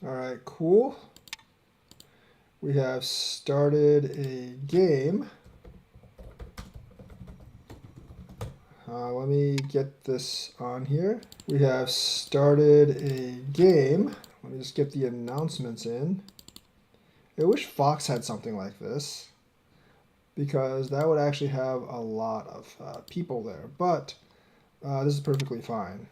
All right, cool. We have started a game. Let me get this on here. We have started a game. Let me just get the announcements in. I wish Fox had something like this, because that would actually have a lot of people there. But this is perfectly fine.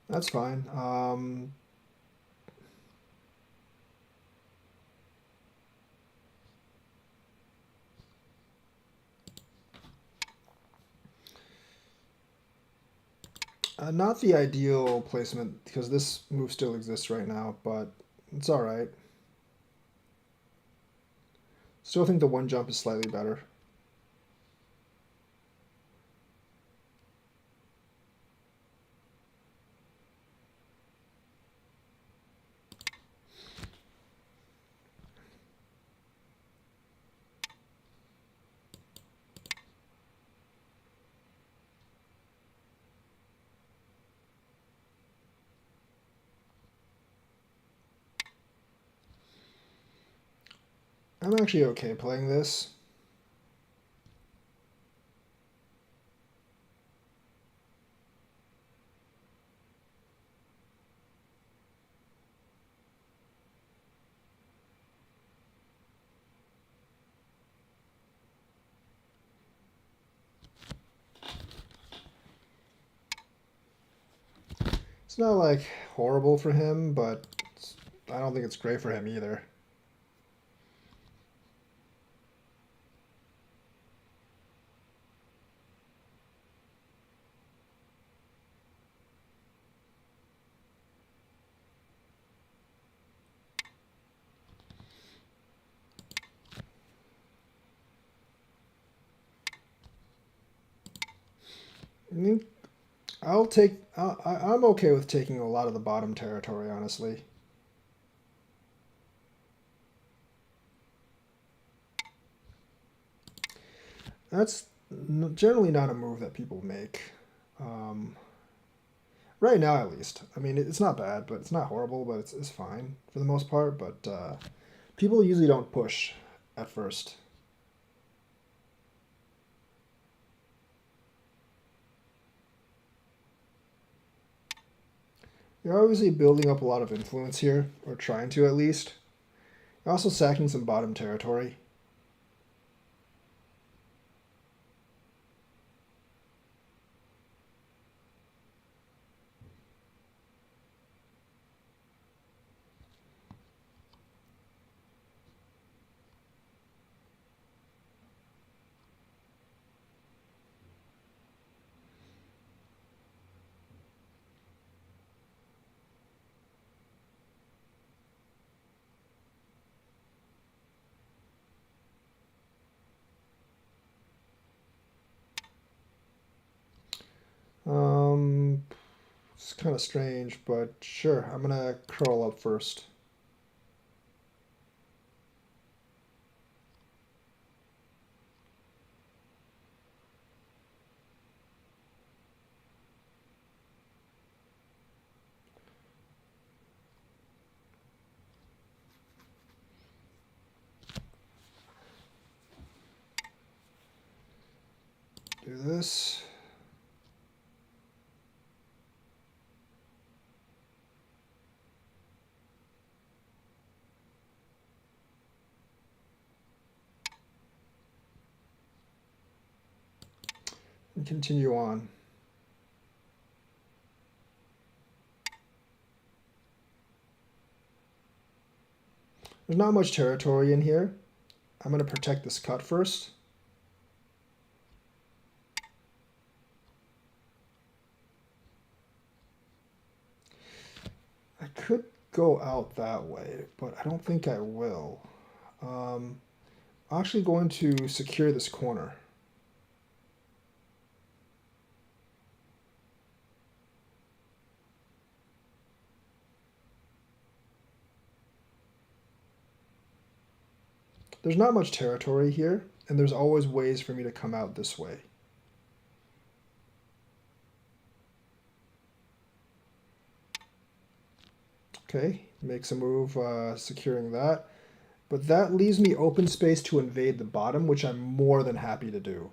That's fine. Not the ideal placement, because this move still exists right now, but it's all right. Still think the one jump is slightly better. I'm actually okay playing this. It's not like horrible for him, but I don't think it's great for him either. I mean, I'm okay with taking a lot of the bottom territory, honestly. That's generally not a move that people make. Um, right now, at least. I mean, it's not bad, but it's not horrible, but it's fine for the most part. But people usually don't push at first. You're obviously building up a lot of influence here, or trying to at least. You're also sacking some bottom territory. Um, it's kind of strange, but sure. I'm gonna curl up first. Do this. And continue on. There's not much territory in here. I'm going to protect this cut first. I could go out that way, but I don't think I will. I'm actually going to secure this corner. There's not much territory here, and there's always ways for me to come out this way. Okay, makes a move securing that. But that leaves me open space to invade the bottom, which I'm more than happy to do.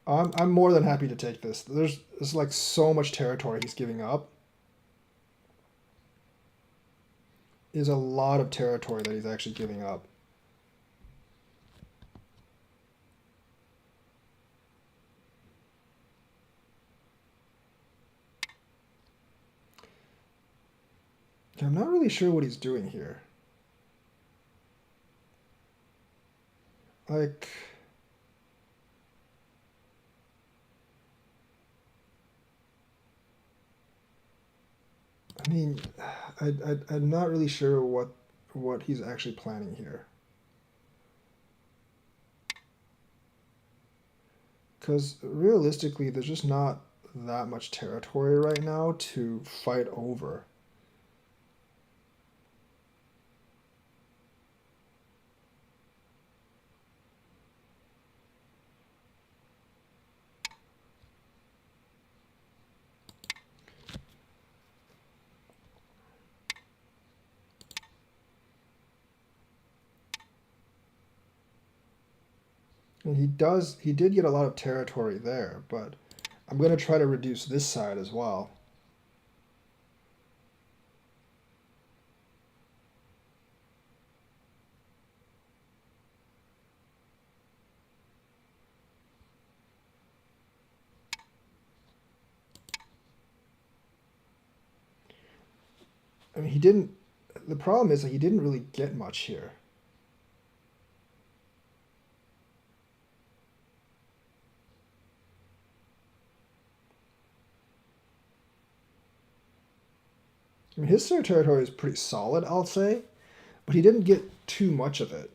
I'm more than happy to take this. There's like so much territory he's giving up. Is a lot of territory that he's actually giving up. I'm not really sure what he's doing here. Like, I mean, I'm not really sure what he's actually planning here. Because realistically, there's just not that much territory right now to fight over. And he did get a lot of territory there, but I'm going to try to reduce this side as well. I mean, the problem is that he didn't really get much here. I mean, his territory is pretty solid, I'll say, but he didn't get too much of it.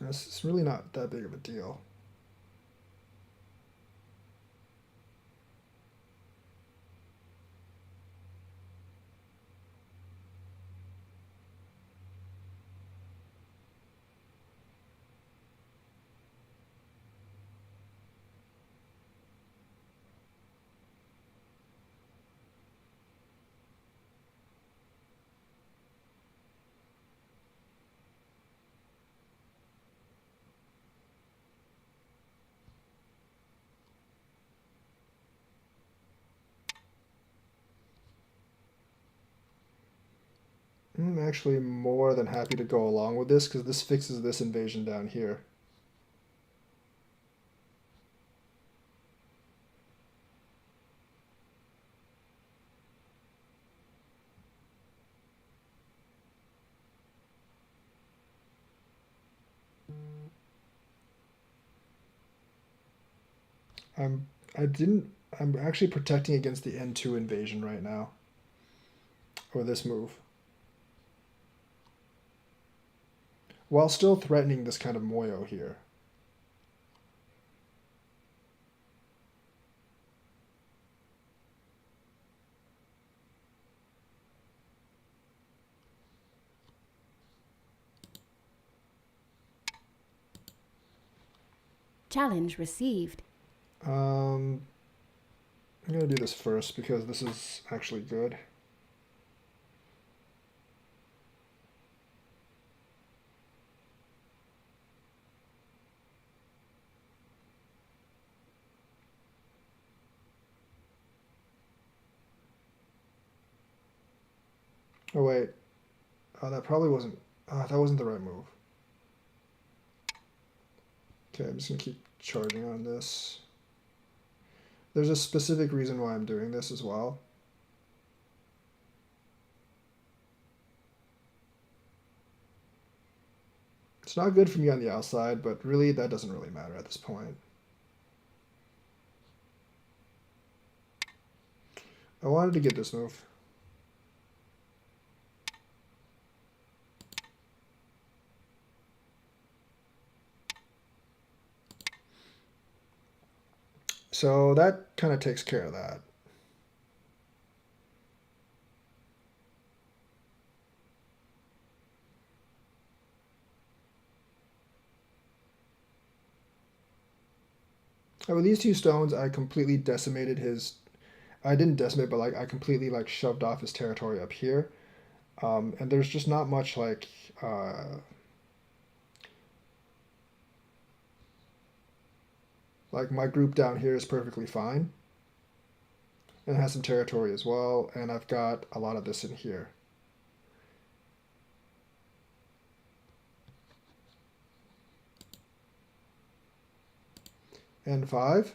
It's really not that big of a deal. I'm actually more than happy to go along with this because this fixes this invasion down here. I'm I didn't I'm actually protecting against the N2 invasion right now. Or this move. While still threatening this kind of moyo here. Challenge received. I'm gonna do this first because this is actually good. Oh wait, that probably wasn't. That wasn't the right move. Okay, I'm just gonna keep charging on this. There's a specific reason why I'm doing this as well. It's not good for me on the outside, but really that doesn't really matter at this point. I wanted to get this move. So that kind of takes care of that. And with these two stones, I completely decimated his. I didn't decimate, but like I completely like shoved off his territory up here. And there's just not much like my group down here is perfectly fine. And it has some territory as well, and I've got a lot of this in here. N5,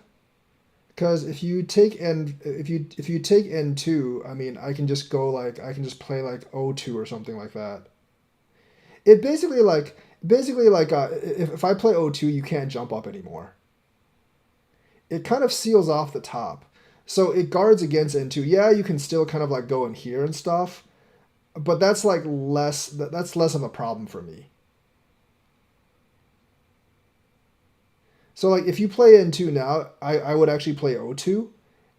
because if you take N2, I mean I can just go like I can just play like O2 or something like that. It basically like if I play O2, you can't jump up anymore. It kind of seals off the top. So it guards against N2. Yeah, you can still kind of like go in here and stuff, but that's like that's less of a problem for me. So like if you play N2 now, I would actually play O2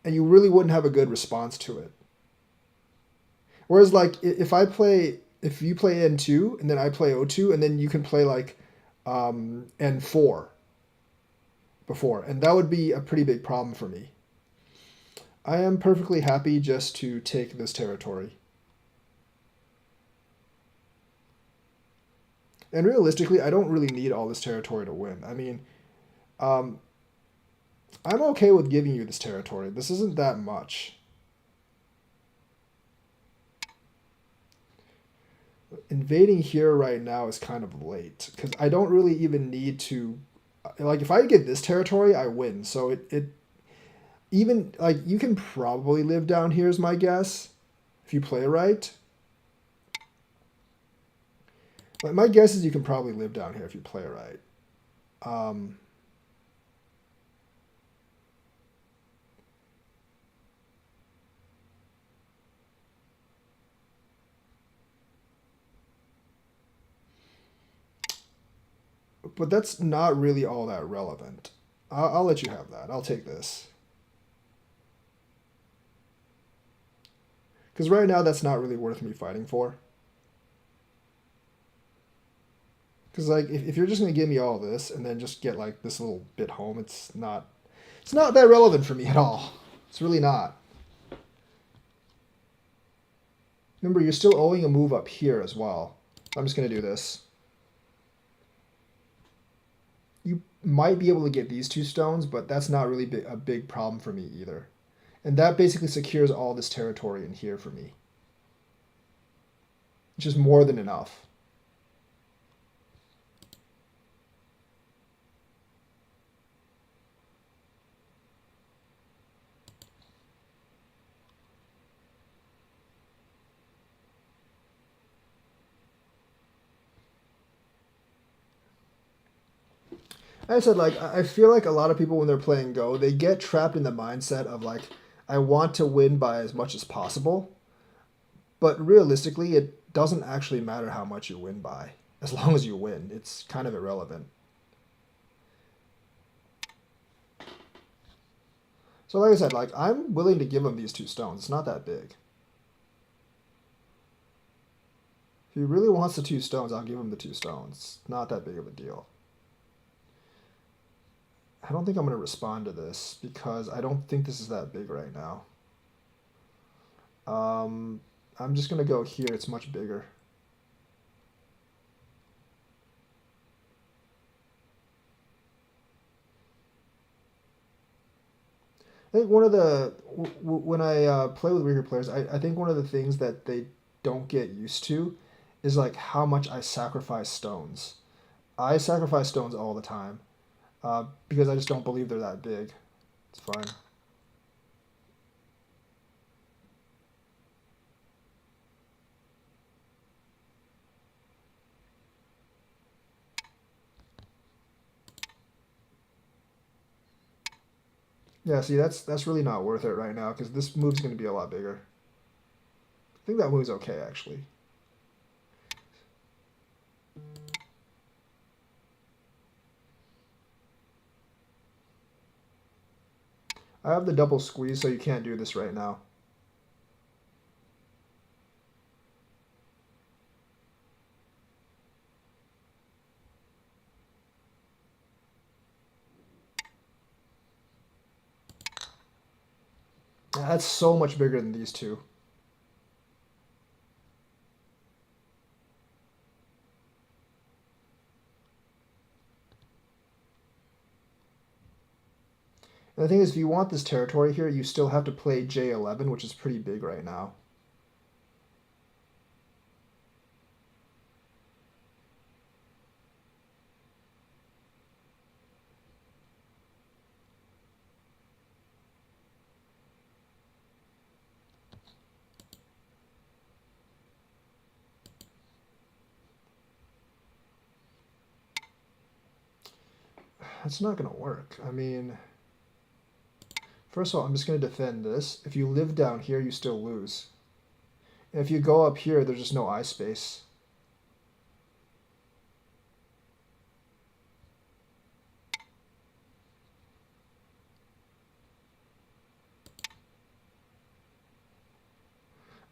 and you really wouldn't have a good response to it. Whereas like if you play N2 and then I play O2 and then you can play like N4 before, and that would be a pretty big problem for me. I am perfectly happy just to take this territory. And realistically, I don't really need all this territory to win. I mean, um, I'm okay with giving you this territory. This isn't that much. Invading here right now is kind of late because I don't really even need to. Like, if I get this territory, I win. So it even like you can probably live down here is my guess if you play right. But my guess is you can probably live down here if you play right. Um, but that's not really all that relevant. I'll let you have that. I'll take this. Because right now that's not really worth me fighting for. Because like if you're just gonna give me all this and then just get like this little bit home, it's not that relevant for me at all. It's really not. Remember, you're still owing a move up here as well. I'm just gonna do this. You might be able to get these two stones, but that's not really a big problem for me either. And that basically secures all this territory in here for me. Which is more than enough. I said, like, I feel like a lot of people when they're playing Go, they get trapped in the mindset of like, I want to win by as much as possible. But realistically, it doesn't actually matter how much you win by. As long as you win, it's kind of irrelevant. So like I said, like I'm willing to give him these two stones. It's not that big. If he really wants the two stones, I'll give him the two stones. It's not that big of a deal. I don't think I'm going to respond to this because I don't think this is that big right now. I'm just going to go here. It's much bigger. I think one of the when I play with weaker players, I think one of the things that they don't get used to is like how much I sacrifice stones. I sacrifice stones all the time because I just don't believe they're that big. It's fine. Yeah, see, that's really not worth it right now because this move's going to be a lot bigger. I think that move's okay, actually. I have the double squeeze, so you can't do this right now. Yeah, that's so much bigger than these two. And the thing is, if you want this territory here, you still have to play J11, which is pretty big right now. That's not going to work. I mean, first of all, I'm just going to defend this. If you live down here, you still lose. And if you go up here, there's just no eye space.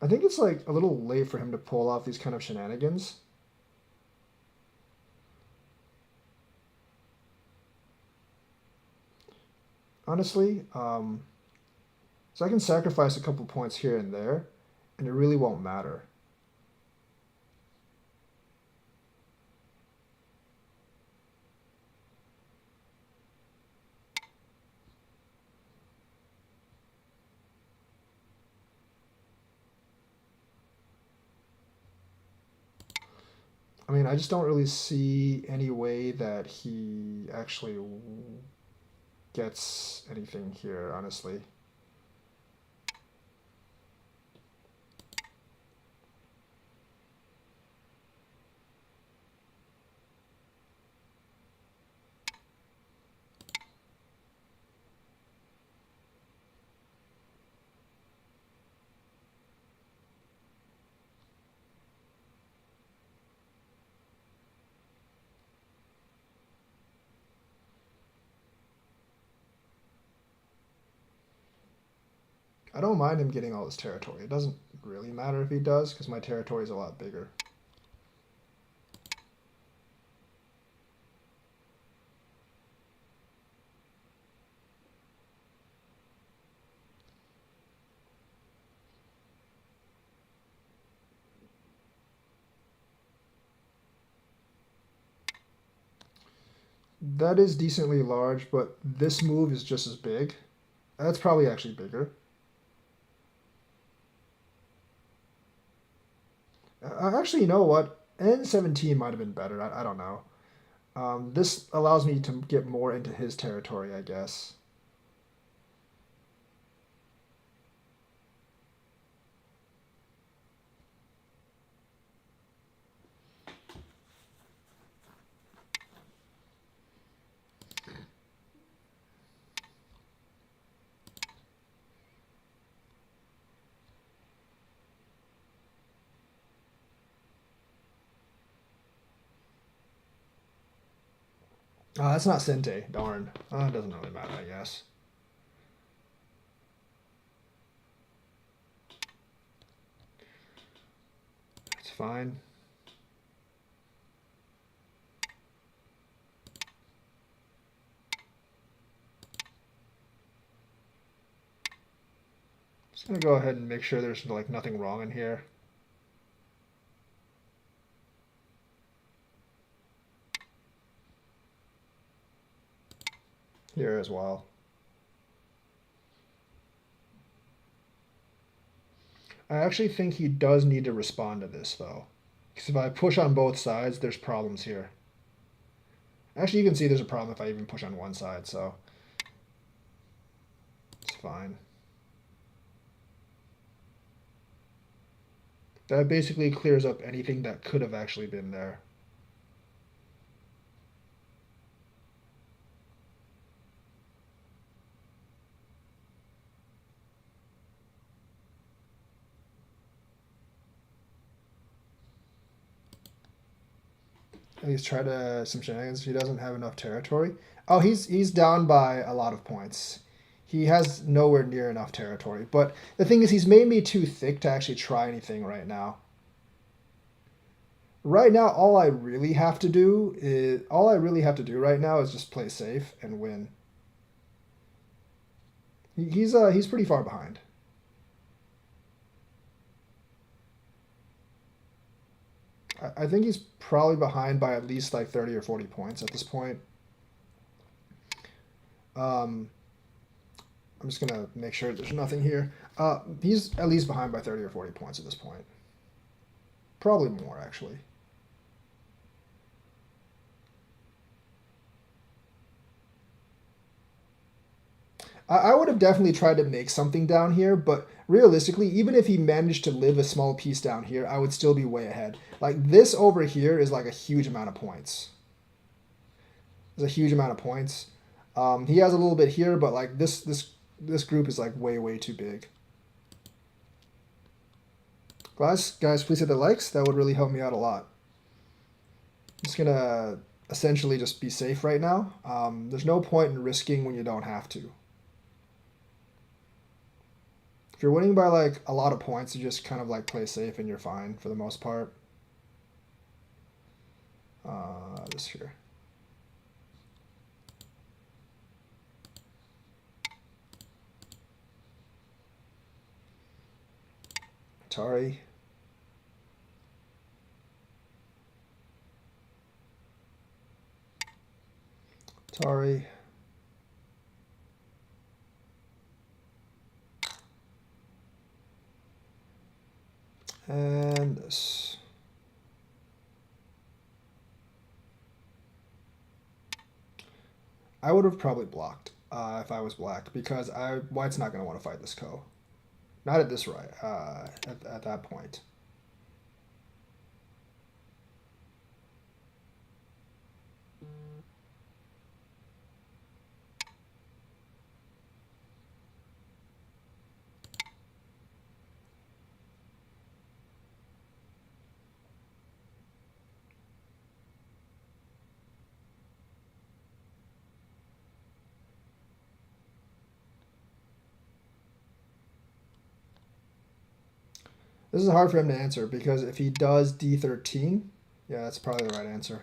I think it's like a little late for him to pull off these kind of shenanigans. Honestly, so I can sacrifice a couple points here and there, and it really won't matter. I mean, I just don't really see any way that he actually gets anything here, honestly. I don't mind him getting all this territory. It doesn't really matter if he does, because my territory is a lot bigger. That is decently large, but this move is just as big. That's probably actually bigger. Actually, you know what? N17 might have been better. I don't know. This allows me to get more into his territory, I guess. Oh, that's not Sente. Darn. It doesn't really matter, I guess. It's fine. Just gonna go ahead and make sure there's like nothing wrong in here. Here as well. I actually think he does need to respond to this though. Because if I push on both sides, there's problems here. Actually, you can see there's a problem if I even push on one side, so it's fine. That basically clears up anything that could have actually been there. at least try to some shenanigans. He doesn't have enough territory. Oh, he's down by a lot of points. He has nowhere near enough territory. But the thing is, he's made me too thick to actually try anything right now. Right now, all I really have to do right now is just play safe and win. He's pretty far behind. I think he's probably behind by at least like 30 or 40 points at this point. I'm just gonna make sure there's nothing here. He's at least behind by 30 or 40 points at this point. Probably more, actually. I would have definitely tried to make something down here, but realistically, even if he managed to live a small piece down here, I would still be way ahead. Like, this over here is like a huge amount of points. There's a huge amount of points. He has a little bit here, but like this group is like way too big. Guys, please hit the likes. That would really help me out a lot. I'm just gonna essentially just be safe right now. There's no point in risking when you don't have to. If you're winning by like a lot of points, you just kind of like play safe and you're fine for the most part. This here. Atari. Atari. And this. I would have probably blocked if I was black because White's not going to want to fight this co. Not at this right. At that point. This is hard for him to answer because if he does D13, yeah, that's probably the right answer.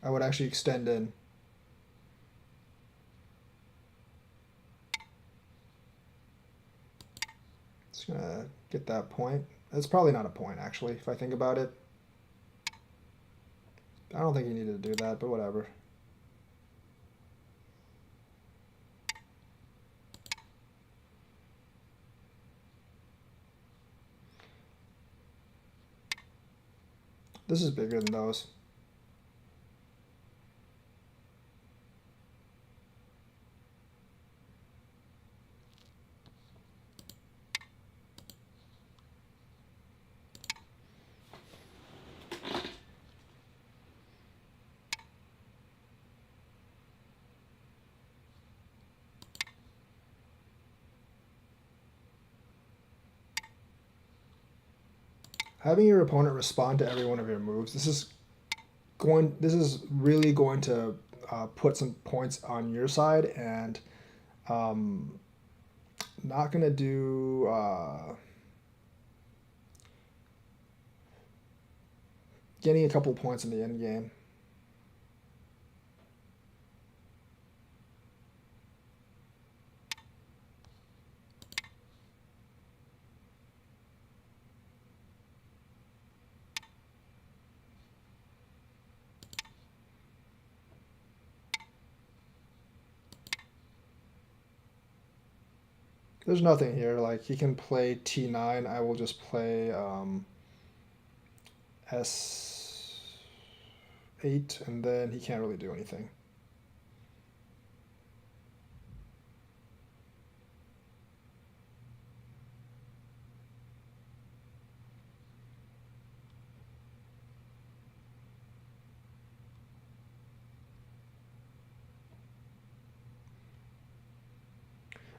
I would actually extend in. Just gonna get that point. That's probably not a point, actually, if I think about it. I don't think he needed to do that, but whatever. This is bigger than those. Having your opponent respond to every one of your moves, this is really going to put some points on your side, and not gonna do getting a couple points in the end game. There's nothing here. Like, he can play T9. I will just play S8, and then he can't really do anything.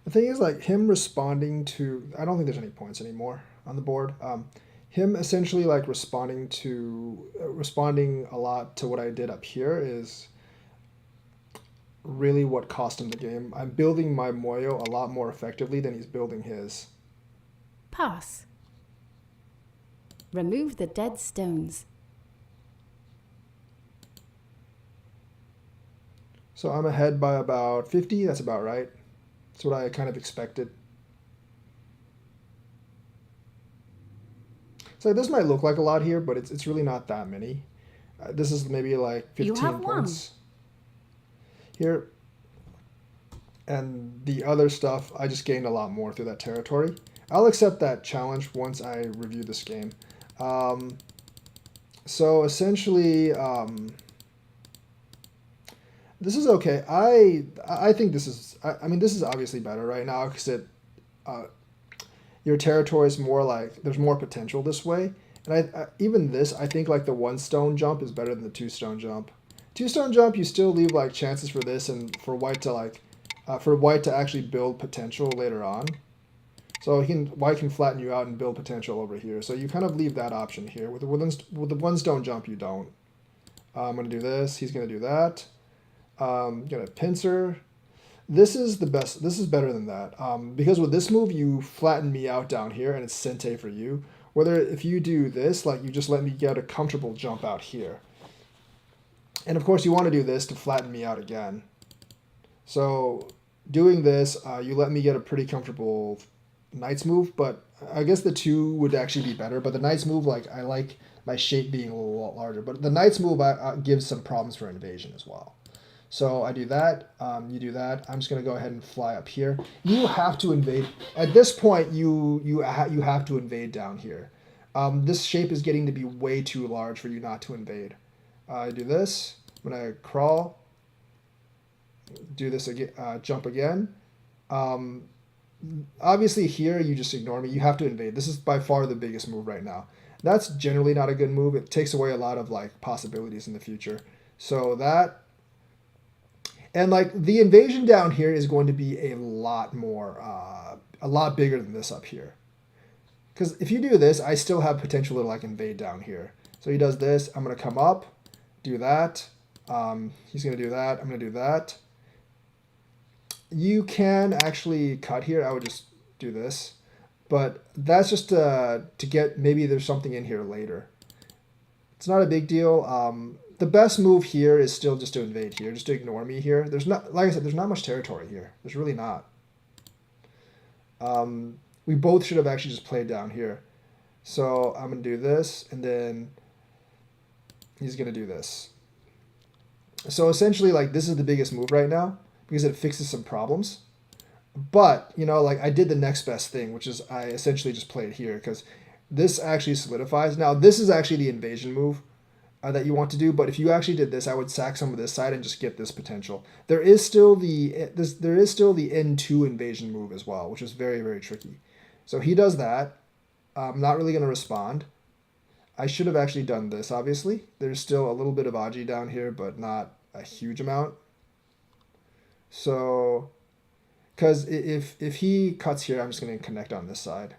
The thing is, like, him responding to, I don't think there's any points anymore on the board. Him essentially like responding a lot to what I did up here is really what cost him the game. I'm building my Moyo a lot more effectively than he's building his. Pass. Remove the dead stones. So I'm ahead by about 50. That's about right. That's what I kind of expected. So this might look like a lot here, but it's really not that many. This is maybe like 15 points here. And the other stuff, I just gained a lot more through that territory. I'll accept that challenge once I review this game. So essentially, this is okay. I think this is, I mean, this is obviously better right now because your territory is more like, there's more potential this way. And even this, I think like the 1 stone jump is better than the 2 stone jump. 2 stone jump, you still leave like chances for this and for white to like, for white to actually build potential later on. So white can flatten you out and build potential over here. So you kind of leave that option here. With the 1 stone jump, you don't. I'm going to do this. He's going to do that. Going to pincer. This is the best. This is better than that. Because with this move, you flatten me out down here, and it's Sente for you. Whether if you do this, like you just let me get a comfortable jump out here. And of course, you want to do this to flatten me out again. So doing this, you let me get a pretty comfortable Knight's move, but I guess the 2 would actually be better. But the Knight's move, like I like my shape being a little larger. But the Knight's move gives some problems for invasion as well. So I do that, you do that. I'm just going to go ahead and fly up here. You have to invade. At this point, you have to invade down here. This shape is getting to be way too large for you not to invade. I do this. I'm going to crawl. Do this again. Jump again. Obviously here, you just ignore me. You have to invade. This is by far the biggest move right now. That's generally not a good move. It takes away a lot of like possibilities in the future. So that... And like the invasion down here is going to be a lot more, a lot bigger than this up here. Because if you do this, I still have potential to like invade down here. So he does this. I'm going to come up, do that. He's going to do that. I'm going to do that. You can actually cut here. I would just do this. But that's just to get, maybe there's something in here later. It's not a big deal. The best move here is still just to invade here, just to ignore me here. There's not, like I said, there's not much territory here. There's really not. We both should have actually just played down here. So I'm going to do this, and then he's going to do this. So essentially, like, this is the biggest move right now because it fixes some problems. But, you know, like, I did the next best thing, which is I essentially just played here because this actually solidifies. Now, this is actually the invasion move that you want to do, but if you actually did this, I would sack some of this side and just get this potential. There is still the N2 invasion move as well, which is very, very tricky. So he does that. I'm not really going to respond. I should have actually done this, obviously. There's still a little bit of Aji down here, but not a huge amount. So, because if he cuts here, I'm just going to connect on this side.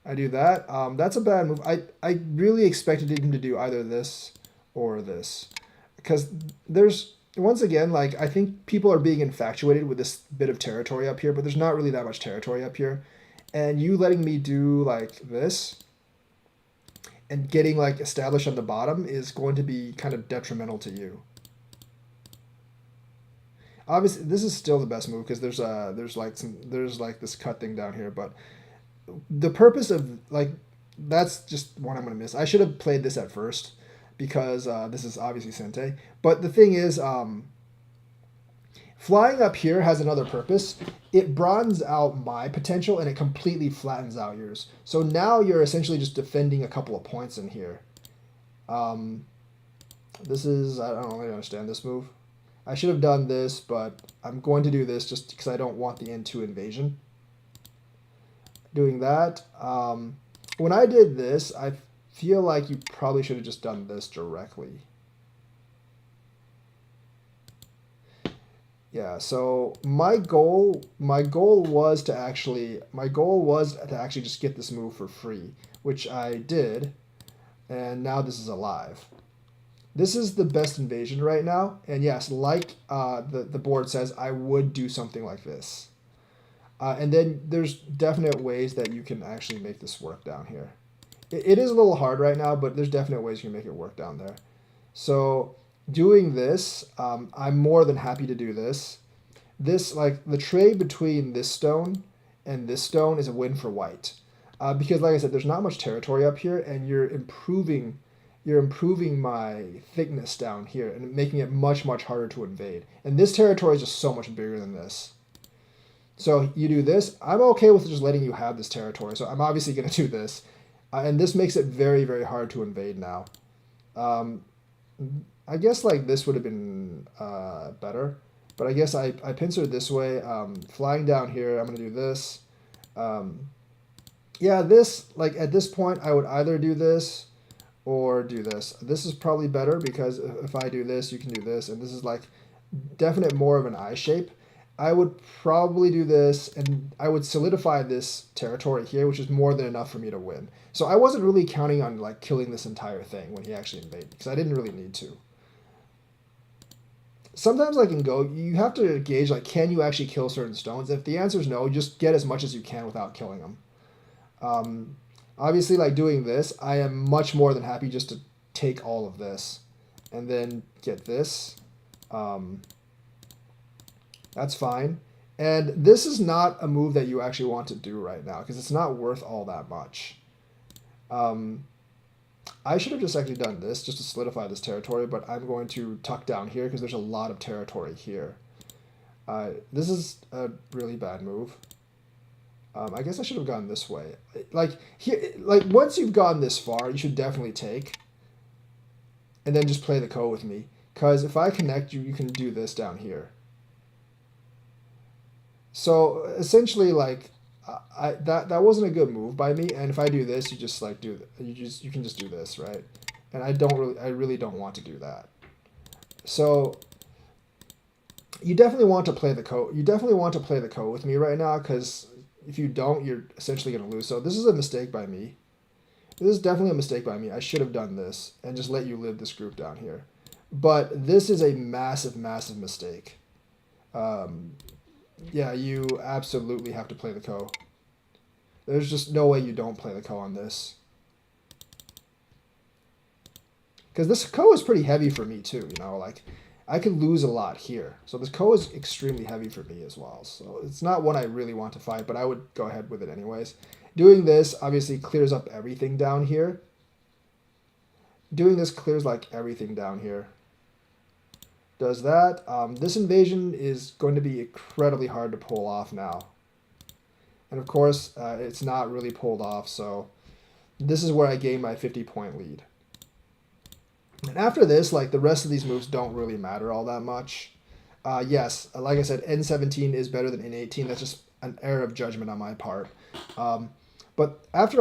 I do that. That's a bad move. I really expected him to do either this or this. Because there's, once again, like, I think people are being infatuated with this bit of territory up here, but there's not really that much territory up here. And you letting me do, like, this and getting, like, established on the bottom is going to be kind of detrimental to you. Obviously, this is still the best move because there's like this cut thing down here, but the purpose of, like, that's just one I'm going to miss. I should have played this at first because this is obviously Sente. But the thing is, flying up here has another purpose. It broadens out my potential and it completely flattens out yours. So now you're essentially just defending a couple of points in here. This is, I don't really understand this move. I should have done this, but I'm going to do this just because I don't want the N2 invasion. Doing that. When I did this, I feel like you probably should have just done this directly. Yeah, so my goal was to actually just get this move for free, which I did, and now this is alive. This is the best invasion right now, and yes, like the board says, I would do something like this. And then there's definite ways that you can actually make this work down here. It is a little hard right now, but there's definite ways you can make it work down there. So doing this, I'm more than happy to do this. This, like, the trade between this stone and this stone is a win for white. Because like I said, there's not much territory up here, and you're improving my thickness down here and making it much, much harder to invade. And this territory is just so much bigger than this. So you do this. I'm okay with just letting you have this territory. So I'm obviously going to do this. And this makes it very, very hard to invade now. I guess like this would have been better. But I guess I pincered this way. Flying down here, I'm going to do this. Yeah, this, like at this point, I would either do this or do this. This is probably better because if I do this, you can do this. And this is like definite more of an I shape. I would probably do this, and I would solidify this territory here, which is more than enough for me to win. So I wasn't really counting on like killing this entire thing when he actually invaded, because I didn't really need to. Sometimes like in Go, you have to gauge like, can you actually kill certain stones? If the answer is no, just get as much as you can without killing them. Obviously, like doing this, I am much more than happy just to take all of this and then get this. That's fine. And this is not a move that you actually want to do right now because it's not worth all that much. I should have just actually done this just to solidify this territory, but I'm going to tuck down here because there's a lot of territory here. This is a really bad move. I guess I should have gone this way. Like here, like once you've gotten this far, you should definitely take, and then just play the ko with me. Because if I connect you, you can do this down here. So essentially, like, that wasn't a good move by me. And if I do this, you just like you can just do this, right? And I really don't want to do that. So you definitely want to play the ko. You definitely want to play the ko with me right now, because if you don't, you're essentially gonna lose. So this is a mistake by me. This is definitely a mistake by me. I should have done this and just let you live this group down here. But this is a massive, massive mistake. Yeah, you absolutely have to play the ko. There's just no way you don't play the ko on this. Because this ko is pretty heavy for me too, you know, like I could lose a lot here. So this ko is extremely heavy for me as well. So it's not one I really want to fight, but I would go ahead with it anyways. Doing this obviously clears up everything down here. Doing this clears like everything down here. Does that. This invasion is going to be incredibly hard to pull off now. And of course, it's not really pulled off, so this is where I gain my 50-point lead. And after this, like the rest of these moves don't really matter all that much. Yes, like I said, N17 is better than N18. That's just an error of judgment on my part. But after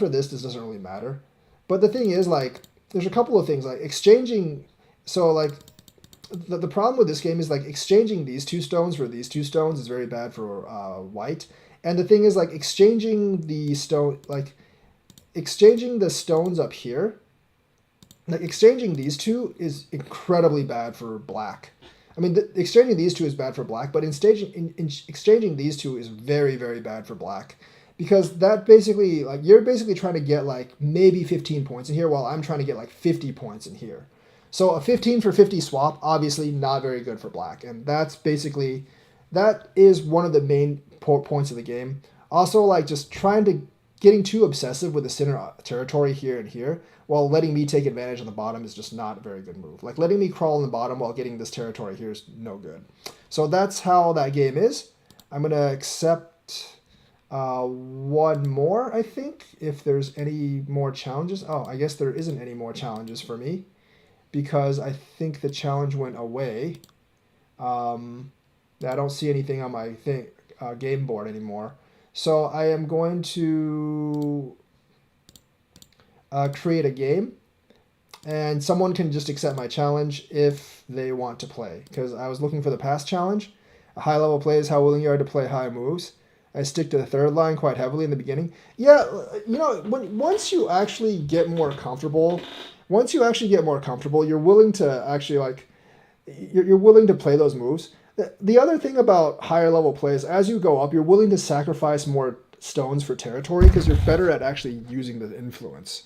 this doesn't really matter. But the thing is, like, there's a couple of things like exchanging. So like the problem with this game is like exchanging these two stones for these two stones is very bad for white. And the thing is, like, exchanging the stones up here, like exchanging these two is incredibly bad for black. I mean, exchanging these two is bad for black, but exchanging these two is very, very bad for black. Because that basically, like, you're basically trying to get like maybe 15 points in here while I'm trying to get like 50 points in here. So a 15 for 50 swap, obviously not very good for black. And that is one of the main points of the game. Also, like, just getting too obsessive with the center territory here and here while letting me take advantage on the bottom is just not a very good move. Like, letting me crawl on the bottom while getting this territory here is no good. So that's how that game is. I'm going to accept one more, I think, if there's any more challenges. Oh, I guess there isn't any more challenges for me because I think the challenge went away. I don't see anything on my game board anymore. So I am going to create a game. And someone can just accept my challenge if they want to play. Because I was looking for the past challenge. A high level play is how willing you are to play high moves. I stick to the third line quite heavily in the beginning. Yeah, once you actually get more comfortable, you're willing to actually you're willing to play those moves. The other thing about higher level plays, as you go up, you're willing to sacrifice more stones for territory because you're better at actually using the influence.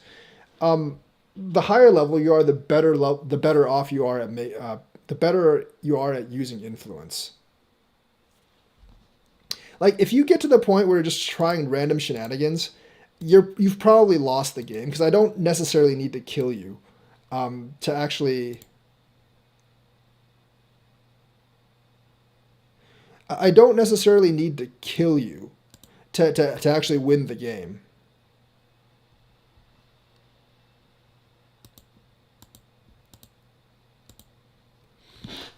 The higher level you are, the better off you are at the better you are at using influence. Like if you get to the point where you're just trying random shenanigans, you've probably lost the game because I don't necessarily need to kill you to actually. I don't necessarily need to kill you to actually win the game.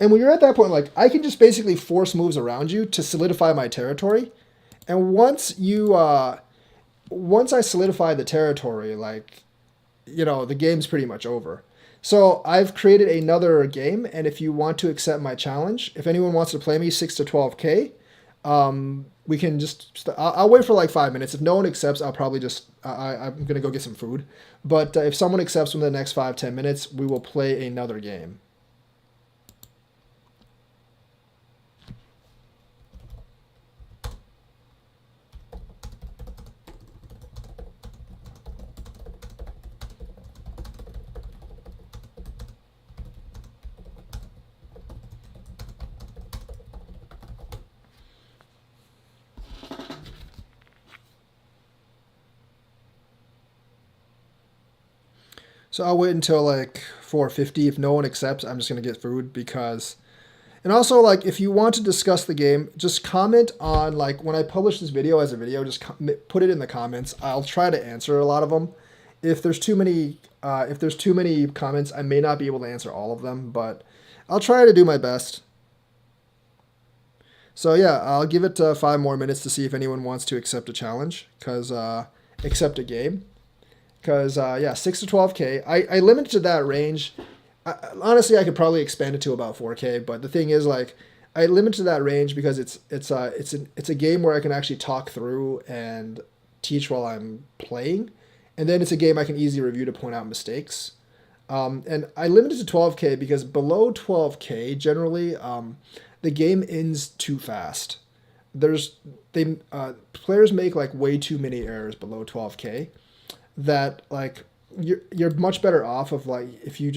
And when you're at that point, like I can just basically force moves around you to solidify my territory. And once I solidify the territory, the game's pretty much over. So I've created another game, and if you want to accept my challenge, if anyone wants to play me 6 to 12k, we can just. I'll wait for like 5 minutes. If no one accepts, I'll probably just. I'm gonna go get some food. But if someone accepts within the next 5-10 minutes, we will play another game. So I'll wait until like 4:50. If no one accepts, I'm just gonna get food because. And also, like, if you want to discuss the game, just comment on like when I publish this video as a video. Just put it in the comments. I'll try to answer a lot of them. If there's too many comments, I may not be able to answer all of them, but I'll try to do my best. So yeah, I'll give it 5 more minutes to see if anyone wants to accept a challenge, accept a game. Because, 6 to 12k. I limited to that range. Honestly, I could probably expand it to about 4k. But the thing is, like, I limited to that range because it's a game where I can actually talk through and teach while I'm playing. And then it's a game I can easily review to point out mistakes. And I limited to 12k because below 12k, generally, the game ends too fast. Players make, like, way too many errors below 12k. That like you're much better off of like if you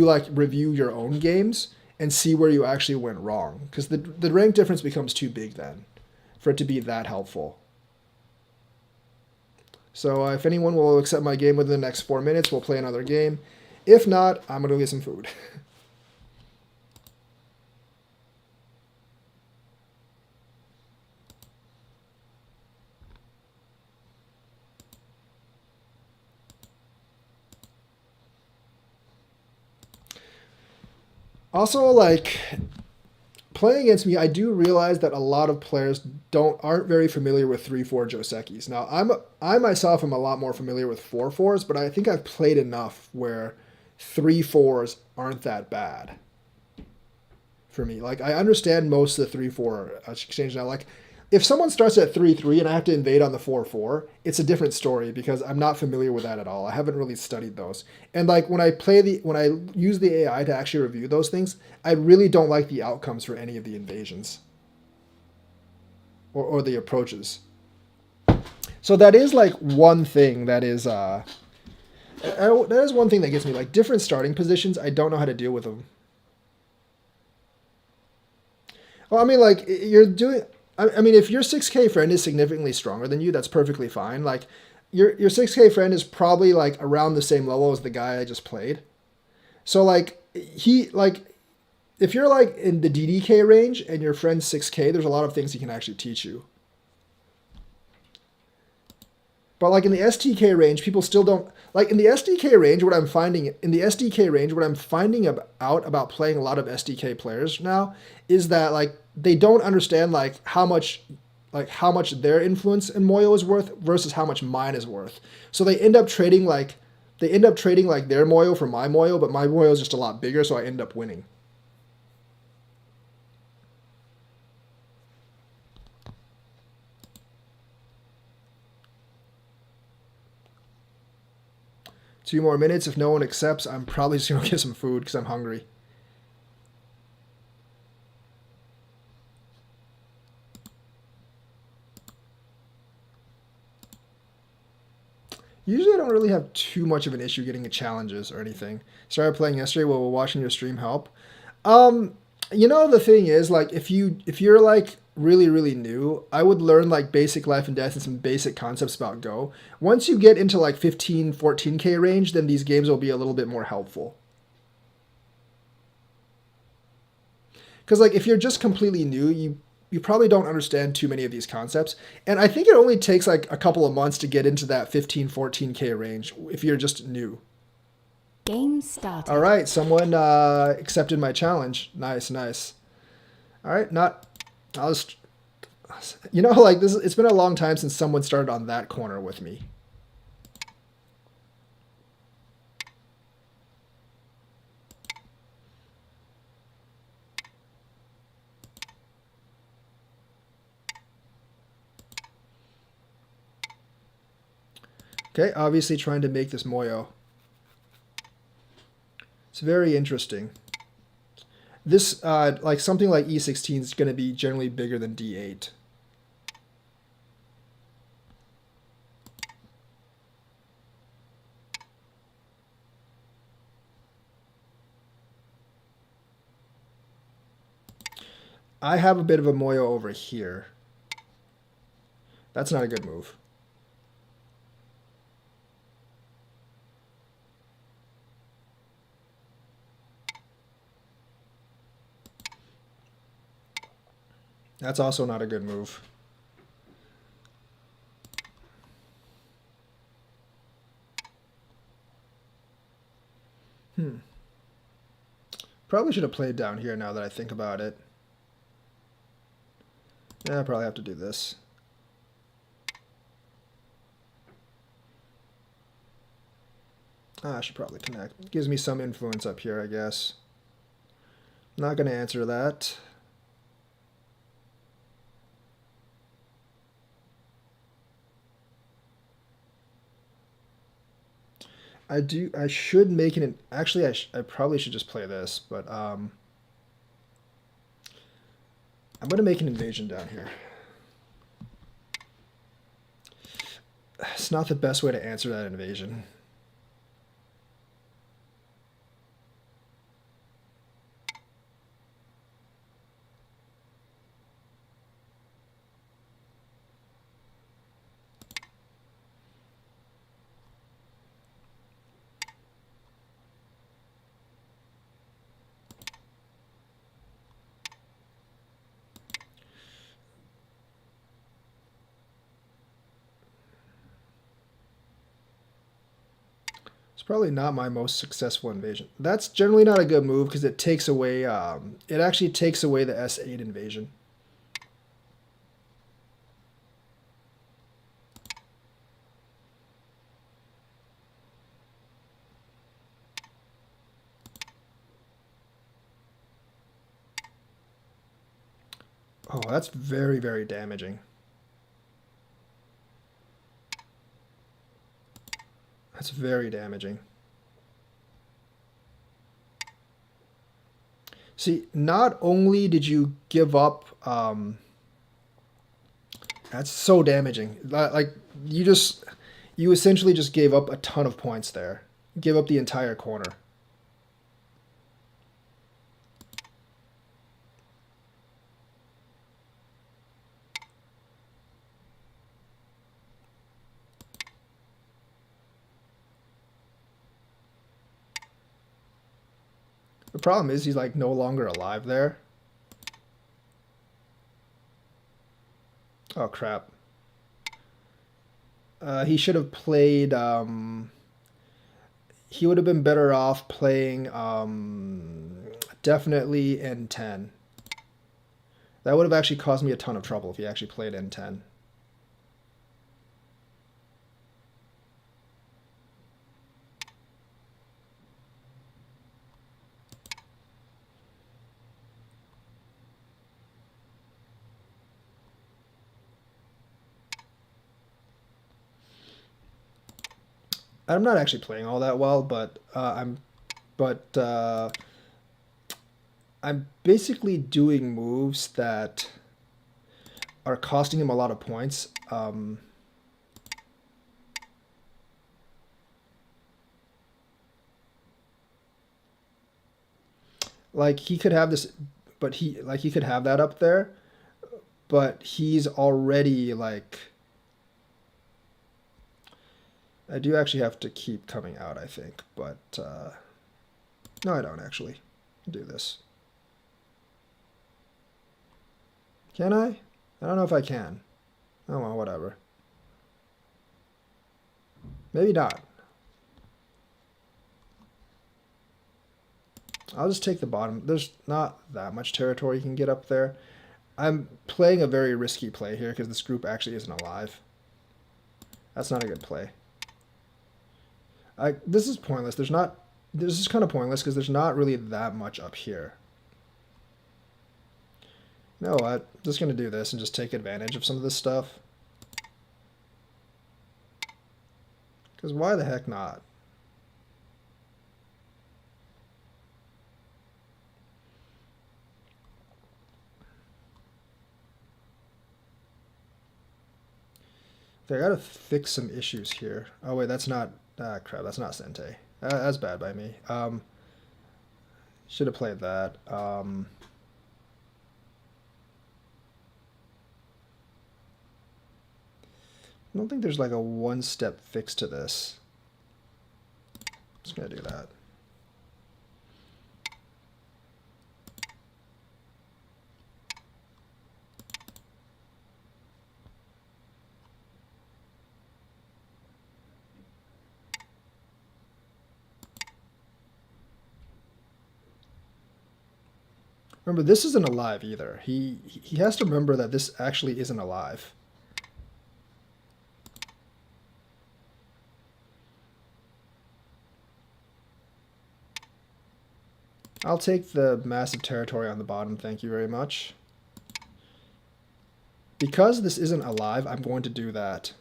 like review your own games and see where you actually went wrong, because the rank difference becomes too big then for it to be that helpful. So if anyone will accept my game within the next 4 minutes, we'll play another game. If not, I'm gonna go get some food. Also, like, playing against me, I do realize that a lot of players aren't very familiar with 3/4 Josekis. Now, I myself am a lot more familiar with 4/4s, but I think I've played enough where 3/4s aren't that bad for me. Like, I understand most of the 3/4 exchange now. Like, if someone starts at 3/3 and I have to invade on the 4/4, it's a different story because I'm not familiar with that at all. I haven't really studied those. And like when I use the AI to actually review those things, I really don't like the outcomes for any of the invasions or the approaches. So that is like one thing that is one thing that gets me, like different starting positions. I don't know how to deal with them. Well, I mean, like you're doing. I mean, if your 6k friend is significantly stronger than you, that's perfectly fine. Like, your 6k friend is probably, like, around the same level as the guy I just played. So, like, if you're, like, in the DDK range and your friend's 6k, there's a lot of things he can actually teach you. But, like, in the STK range, people still don't... Like, in the SDK range, what I'm finding out about playing a lot of SDK players now is that, like, they don't understand like how much their influence in Moyo is worth versus how much mine is worth. So they end up trading like They end up trading like their Moyo for my Moyo, but my Moyo is just a lot bigger, so I end up winning. Two more minutes. If no one accepts, I'm probably just going to get some food because I'm hungry. Usually I don't really have too much of an issue getting challenges or anything. Started playing yesterday while we're watching your stream help. You know, the thing is, like, if you're like really new, I would learn like basic life and death and some basic concepts about Go. Once you get into like 15, 14k range, then these games will be a little bit more helpful. Because like if you're just completely new, you probably don't understand too many of these concepts. And I think it only takes like a couple of months to get into that 15, 14k range if you're just new. Game started. All right, someone accepted my challenge. Nice. All right, I'll just, you know, like this. It's been a long time since someone started on that corner with me. Okay, obviously trying to make this Moyo. It's very interesting. This, like something like E16 is going to be generally bigger than D8. I have a bit of a Moyo over here. That's not a good move. That's also not a good move. Probably should have played down here now that I think about it. Yeah, I probably have to do this. I should probably connect. Gives me some influence up here, I guess. Not going to answer that. I should make it, actually I probably should just play this, but I'm going to make an invasion down here. It's not the best way to answer that invasion. It's probably not my most successful invasion. That's generally not a good move because it takes away, it actually takes away the S8 invasion. Oh, that's very damaging. That's very damaging. See, not only did you give up, that's so damaging. Like, you essentially just gave up a ton of points there. Give up the entire corner. The problem is he's like no longer alive there. Oh crap. He should have played, he would have been better off playing definitely N10. That would have actually caused me a ton of trouble if he actually played N10. I'm not actually playing all that well, but I'm basically doing moves that are costing him a lot of points. Like he could have this, but he could have that up there, but he's already like. I do actually have to keep coming out, I think, but no, I don't actually do this. Can I? I don't know if I can. Oh well, whatever. Maybe not. I'll just take the bottom. There's not that much territory you can get up there. I'm playing a very risky play here because this group actually isn't alive. That's not a good play. This is pointless. This is kind of pointless because there's not really that much up here. You know what? I'm just going to do this and just take advantage of some of this stuff. Because why the heck not? I gotta fix some issues here. Oh wait, that's not... crap, that's not Sente. That's bad by me. Should have played that. I don't think there's like a one-step fix to this. Just gonna do that. Remember, this isn't alive either. He has to remember that this actually isn't alive. I'll take the massive territory on the bottom, thank you very much. Because this isn't alive, I'm going to do that.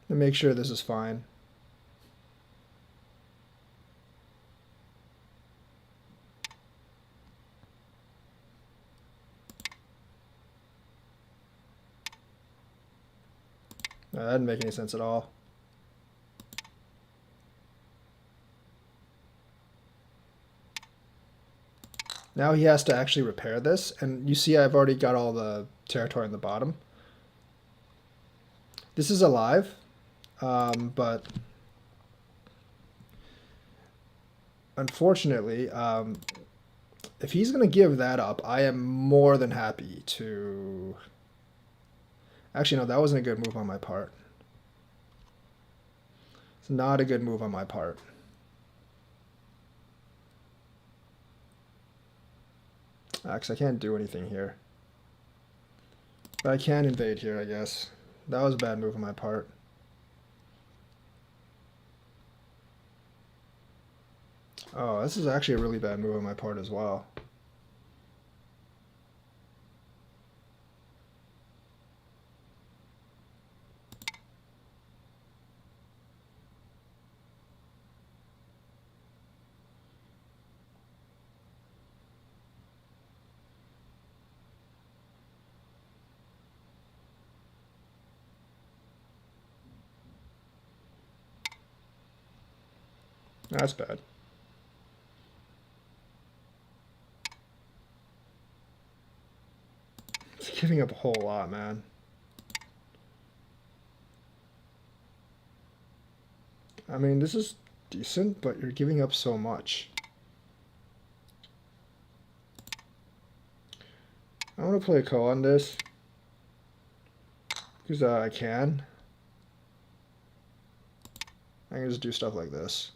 And make sure this is fine. No, that didn't make any sense at all. Now he has to actually repair this, and you see I've already got all the territory on the bottom. This is alive, but unfortunately, if he's going to give that up, I am more than happy to... Actually, no, that wasn't a good move on my part. It's not a good move on my part. Because I can't do anything here. But I can invade here, I guess. That was a bad move on my part. Oh, this is actually a really bad move on my part as well. That's bad. It's giving up a whole lot, man. I mean, this is decent, but you're giving up so much. I want to play a ko on this. Because I can. I can just do stuff like this.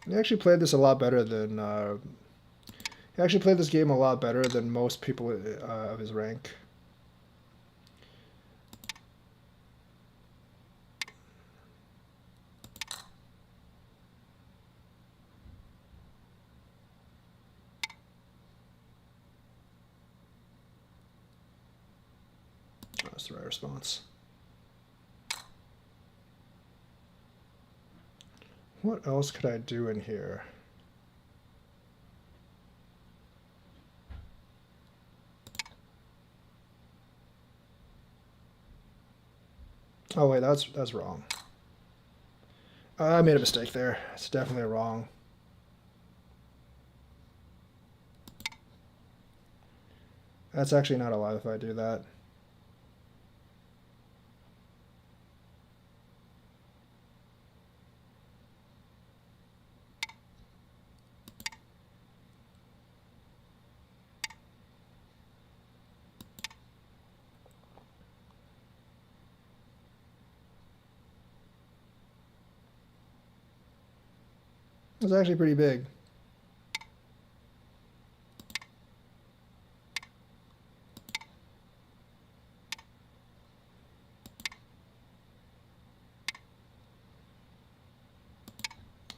He actually played this a lot better than. He actually played this game a lot better than most people of his rank. That's the right response. What else could I do in here? Oh wait, that's wrong. I made a mistake there. It's definitely wrong. That's actually not allowed if I do that. It's actually pretty big.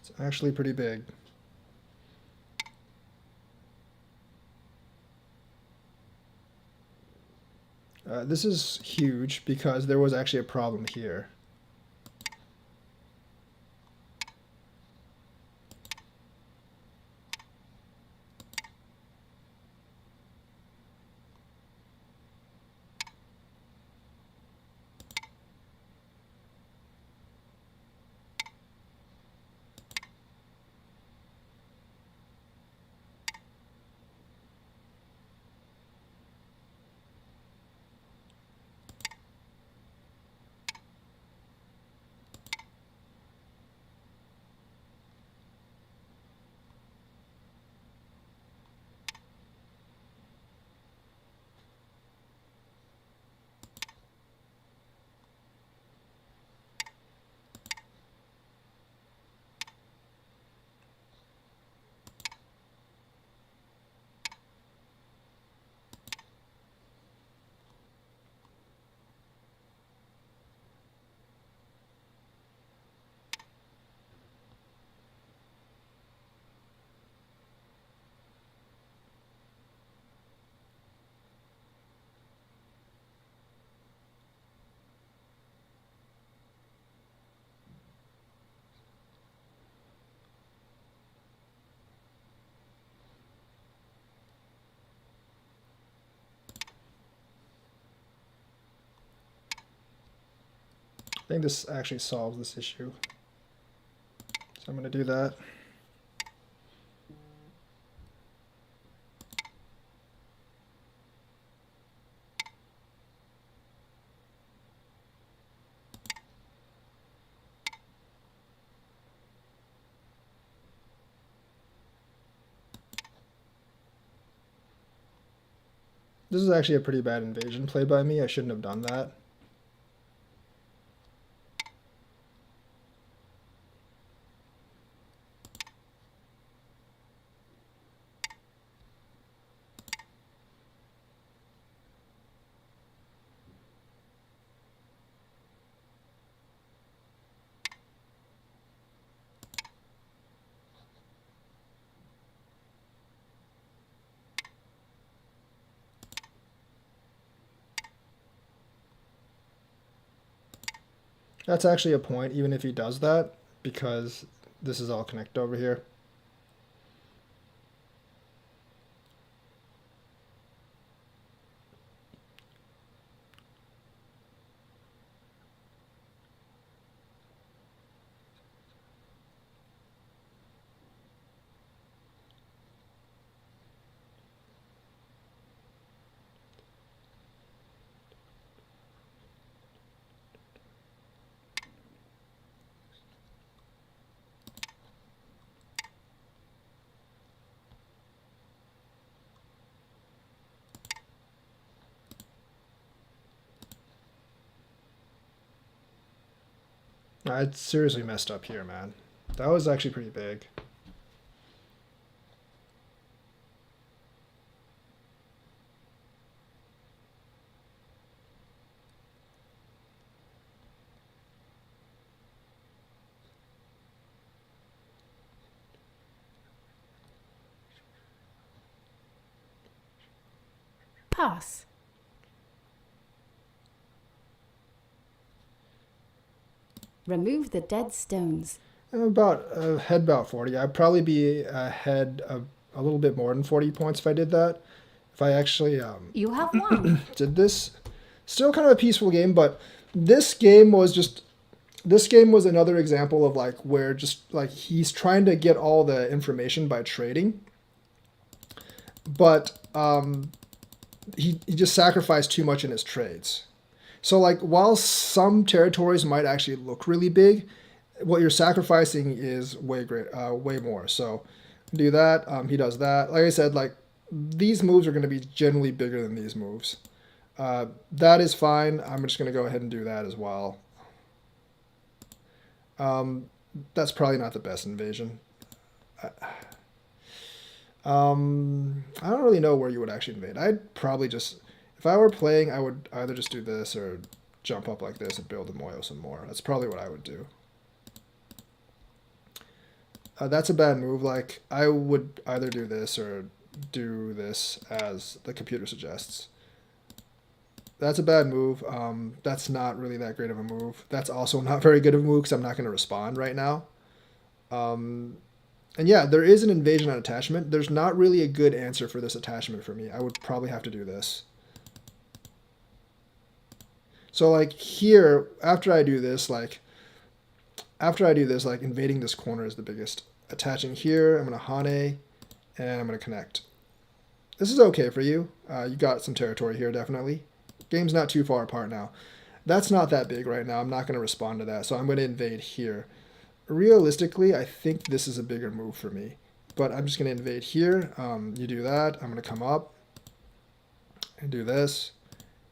It's actually pretty big. This is huge because there was actually a problem here. I think this actually solves this issue. So I'm going to do that. This is actually a pretty bad invasion played by me. I shouldn't have done that. That's actually a point, even if he does that, because this is all connected over here. I seriously messed up here, man. That was actually pretty big. Pass. Remove the dead stones. I'm about ahead about 40. I'd probably be ahead of a little bit more than 40 points if I did that. If I actually You have won. did this. Still kind of a peaceful game, but this game was another example of like where just like he's trying to get all the information by trading, but he just sacrificed too much in his trades. So like while some territories might actually look really big, what you're sacrificing is way more. So do that. He does that. Like I said, like these moves are going to be generally bigger than these moves. That is fine. I'm just going to go ahead and do that as well. That's probably not the best invasion. I don't really know where you would actually invade. I'd probably just, if I were playing, I would either just do this or jump up like this and build the Moyo some more. That's probably what I would do. That's a bad move. Like, I would either do this or do this as the computer suggests. That's a bad move. That's not really that great of a move. That's also not very good of a move because I'm not going to respond right now. And yeah, there is an invasion on attachment. There's not really a good answer for this attachment for me. I would probably have to do this. So like here, after I do this, like invading this corner is the biggest. Attaching here, I'm going to Hane, and I'm going to connect. This is okay for you. You got some territory here, definitely. Game's not too far apart now. That's not that big right now. I'm not going to respond to that, so I'm going to invade here. Realistically, I think this is a bigger move for me, but I'm just going to invade here. You do that. I'm going to come up and do this,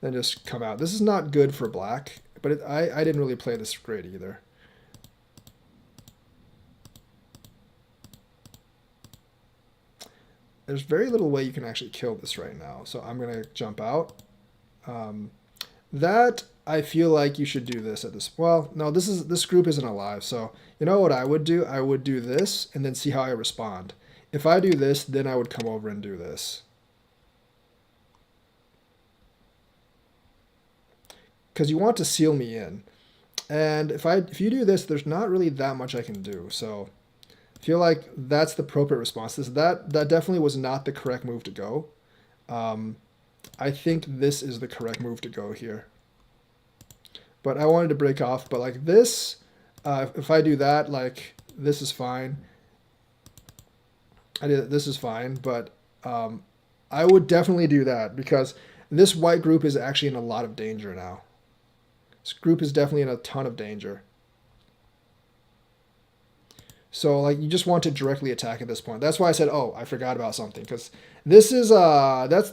then just come out. This is not good for black, but I didn't really play this great either. There's very little way you can actually kill this right now, so I'm going to jump out. That I feel like you should do this at this. Well, no, this group isn't alive, so you know what I would do? I would do this and then see how I respond. If I do this, then I would come over and do this. Because you want to seal me in, and if you do this, there's not really that much I can do. So I feel like that's the appropriate response. That definitely was not the correct move to go. I think this is the correct move to go here. But I wanted to break off. But like this, if I do that, like this is fine. This is fine, but I would definitely do that because this white group is actually in a lot of danger now. This group is definitely in a ton of danger. So like you just want to directly attack at this point. That's why I said, oh, I forgot about something, because this is that's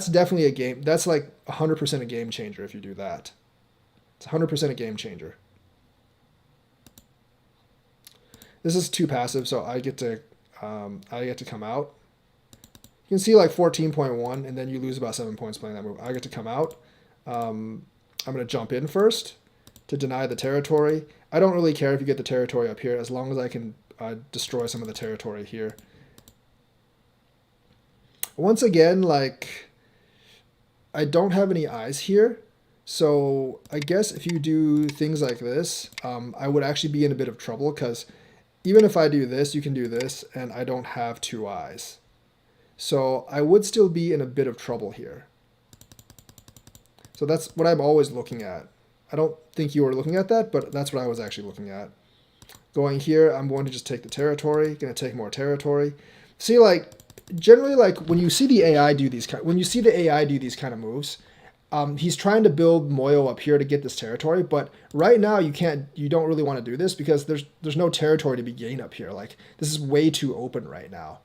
definitely a game. That's like 100% a game changer if you do that. It's 100% a game changer. This is too passive, so I get to come out. You can see like 14.1, and then you lose about 7 points playing that move. I get to come out. I'm going to jump in first to deny the territory. I don't really care if you get the territory up here, as long as I can destroy some of the territory here. Once again, like, I don't have any eyes here, so I guess if you do things like this, I would actually be in a bit of trouble, because even if I do this, you can do this, and I don't have 2 eyes. So I would still be in a bit of trouble here. So that's what I'm always looking at. I don't think you were looking at that, but that's what I was actually looking at. Going here, I'm going to just take the territory, going to take more territory. See, like, generally, like, when you see the AI do these kind of moves, he's trying to build Moyo up here to get this territory, but right now you don't really want to do this because there's no territory to be gained up here. Like, this is way too open right now.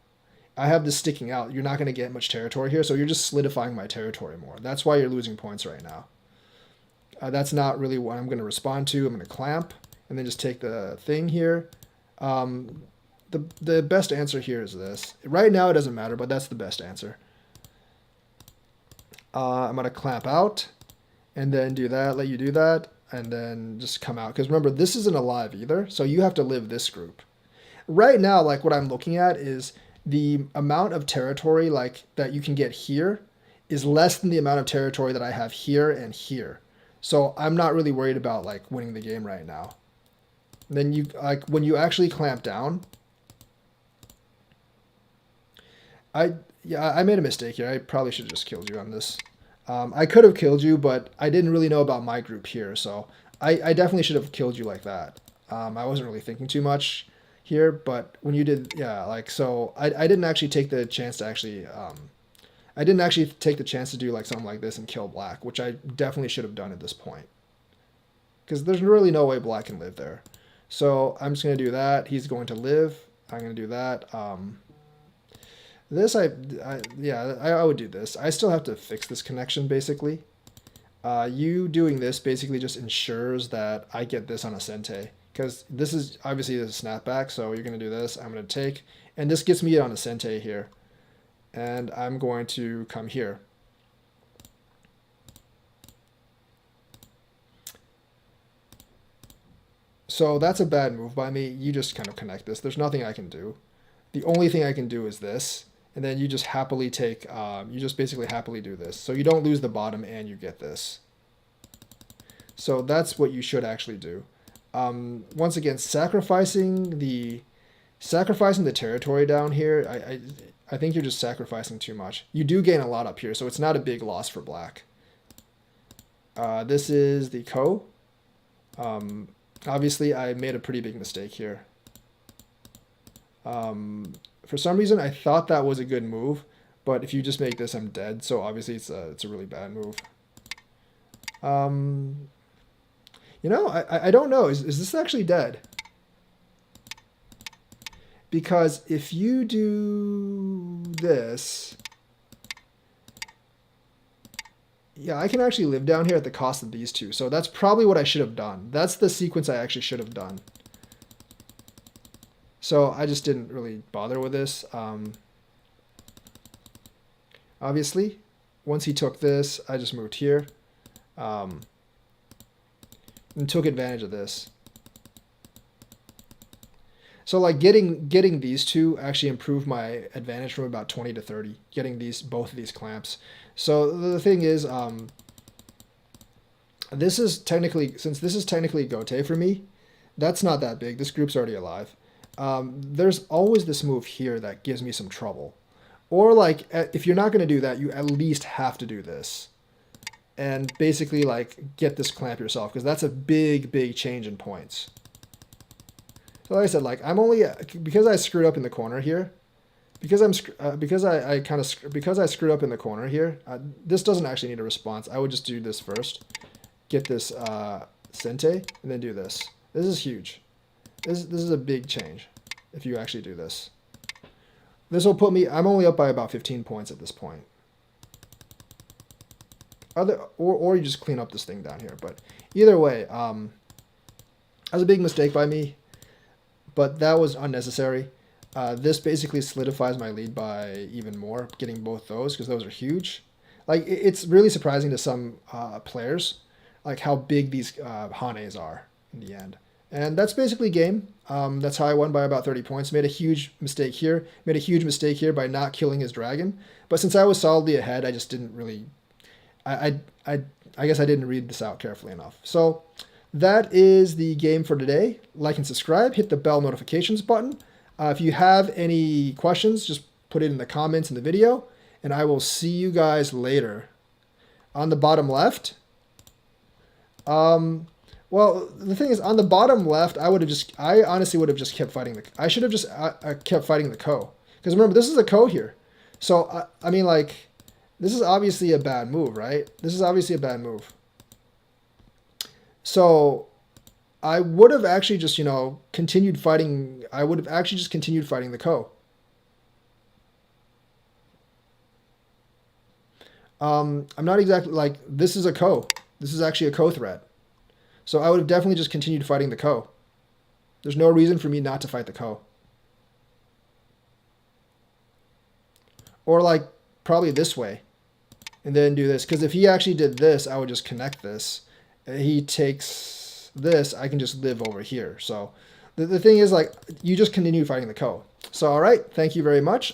I have this sticking out. You're not going to get much territory here, so you're just solidifying my territory more. That's why you're losing points right now. That's not really what I'm going to respond to. I'm going to clamp and then just take the thing here. The best answer here is this. Right now it doesn't matter, but that's the best answer. I'm going to clamp out and then do that, let you do that, and then just come out. Because remember, this isn't alive either, so you have to live this group. Right now, like what I'm looking at is the amount of territory like that you can get here is less than the amount of territory that I have here and here. So I'm not really worried about like winning the game right now. Then you like when you actually clamp down. I made a mistake here. I probably should have just killed you on this. I could have killed you, but I didn't really know about my group here, so I definitely should have killed you like that. I wasn't really thinking too much here, but when you did, yeah, like, so I didn't actually take the chance to actually, I didn't actually take the chance to do like something like this and kill black, which I definitely should have done at this point. Because there's really no way black can live there. So I'm just going to do that. He's going to live. I'm going to do that. This, I would do this. I still have to fix this connection, basically. You doing this basically just ensures that I get this on a Sente. Because this is, obviously, this is snapback, so you're going to do this. I'm going to take, and this gets me on a Sente here. And I'm going to come here. So that's a bad move by me. You just kind of connect this. There's nothing I can do. The only thing I can do is this. And then you just happily take, you just basically happily do this. So you don't lose the bottom and you get this. So that's what you should actually do. Once again, sacrificing the territory down here, I think you're just sacrificing too much. You do gain a lot up here, so it's not a big loss for black. This is the ko. Obviously, I made a pretty big mistake here. For some reason, I thought that was a good move, but if you just make this, I'm dead. So obviously, it's a really bad move. You know, I don't know. Is this actually dead? Because if you do this, yeah, I can actually live down here at the cost of these two. So that's probably what I should have done. That's the sequence I actually should have done. So I just didn't really bother with this. Obviously, once he took this, I just moved here and took advantage of this. So like getting these two actually improved my advantage from about 20 to 30, getting both of these clamps. So the thing is, this is technically Gote for me, that's not that big. This group's already alive. There's always this move here that gives me some trouble. Or like, if you're not going to do that, you at least have to do this. And basically like get this clamp yourself, because that's a big, big change in points. So like I said, like I'm only, because I screwed up in the corner here, because I screwed up in the corner here, this doesn't actually need a response. I would just do this first, get this Sente, and then do this. This is huge. This is a big change if you actually do this. This will put me, I'm only up by about 15 points at this point. Or you just clean up this thing down here. But either way, that was a big mistake by me, but that was unnecessary. This basically solidifies my lead by even more, getting both those, because those are huge. Like, it's really surprising to some players, like how big these Hanes are in the end. And that's basically game. That's how I won by about 30 points. Made a huge mistake here. Made a huge mistake here by not killing his dragon. But since I was solidly ahead, I just didn't really... I guess I didn't read this out carefully enough. So that is the game for today. Like and subscribe. Hit the bell notifications button. If you have any questions, just put it in the comments in the video. And I will see you guys later. On the bottom left... well, the thing is, on the bottom left, I honestly would have just kept fighting I should have just kept fighting the ko. Because remember, this is a ko here. So, I mean, like, this is obviously a bad move, right? This is obviously a bad move. So, I would have actually just, continued fighting. I would have actually just continued fighting the ko. I'm not exactly, like, this is a ko. This is actually a ko threat. So I would have definitely just continued fighting the ko. There's no reason for me not to fight the ko. Or like probably this way. And then do this. Because if he actually did this, I would just connect this. He takes this, I can just live over here. So the thing is, like, you just continue fighting the ko. So alright, thank you very much.